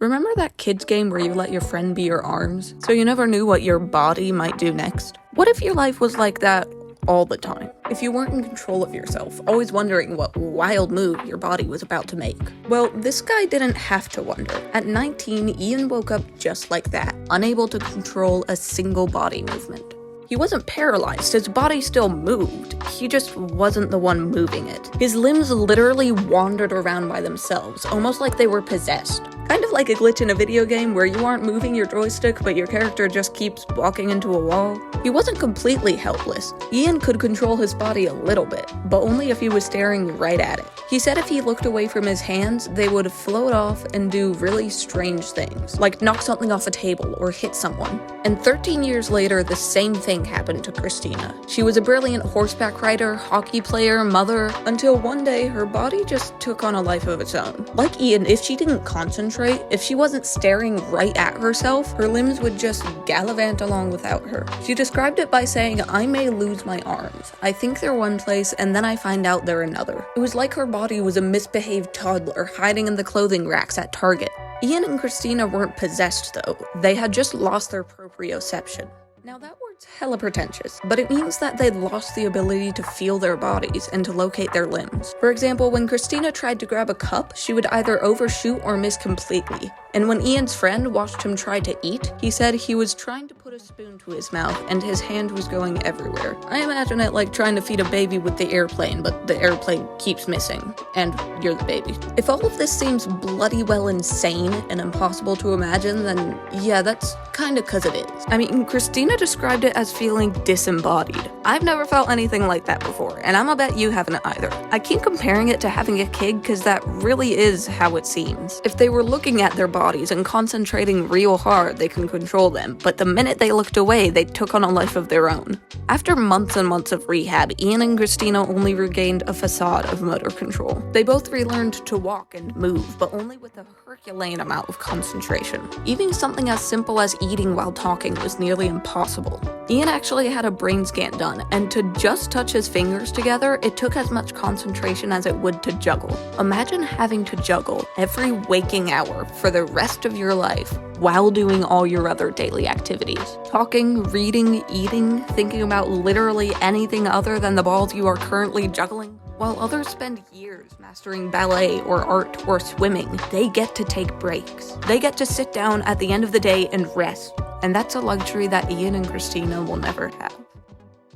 Remember that kids game where you let your friend be your arms, so you never knew what your body might do next? What if your life was like that all the time? If you weren't in control of yourself, always wondering what wild move your body was about to make? Well, this guy didn't have to wonder. At 19, Ian woke up just like that, unable to control a single body movement. He wasn't paralyzed, his body still moved, he just wasn't the one moving it. His limbs literally wandered around by themselves, almost like they were possessed. Kind of like a glitch in a video game where you aren't moving your joystick but your character just keeps walking into a wall. He wasn't completely helpless. Ian could control his body a little bit, but only if he was staring right at it. He said if he looked away from his hands, they would float off and do really strange things, like knock something off a table or hit someone. And 13 years later, the same thing happened to Christina. She was a brilliant horseback rider, hockey player, mother, until one day her body just took on a life of its own. Like Ian, if she didn't concentrate, if she wasn't staring right at herself, her limbs would just gallivant along without her. She described it by saying, "I may lose my arms. I think they're one place and then I find out they're another." It was like her body was a misbehaved toddler hiding in the clothing racks at Target. Ian and Christina weren't possessed though. They had just lost their proprioception. Now that word's hella pretentious, but it means that they'd lost the ability to feel their bodies and to locate their limbs. For example, when Christina tried to grab a cup, she would either overshoot or miss completely. And when Ian's friend watched him try to eat, he said he was trying to put a spoon to his mouth and his hand was going everywhere. I imagine it like trying to feed a baby with the airplane, but the airplane keeps missing, and you're the baby. If all of this seems bloody well insane and impossible to imagine, then yeah, that's kinda cause it is. I mean, Christina described it as feeling disembodied. I've never felt anything like that before, and I'ma bet you haven't either. I keep comparing it to having a kid cause that really is how it seems. If they were looking at their bodies and concentrating real hard, they can control them, but the minute they looked away, they took on a life of their own. After months and months of rehab, Ian and Christina only regained a facade of motor control. They both relearned to walk and move, but only with a Herculean amount of concentration. Even something as simple as eating while talking was nearly impossible. Ian actually had a brain scan done, and to just touch his fingers together, it took as much concentration as it would to juggle. Imagine having to juggle every waking hour for the rest of your life while doing all your other daily activities. Talking, reading, eating, thinking about literally anything other than the balls you are currently juggling. While others spend years mastering ballet or art or swimming, they get to take breaks. They get to sit down at the end of the day and rest. And that's a luxury that Ian and Christina will never have.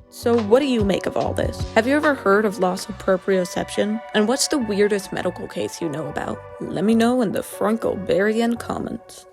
So what do you make of all this? Have you ever heard of loss of proprioception? And what's the weirdest medical case you know about? Let me know in the Franco-Barian comments.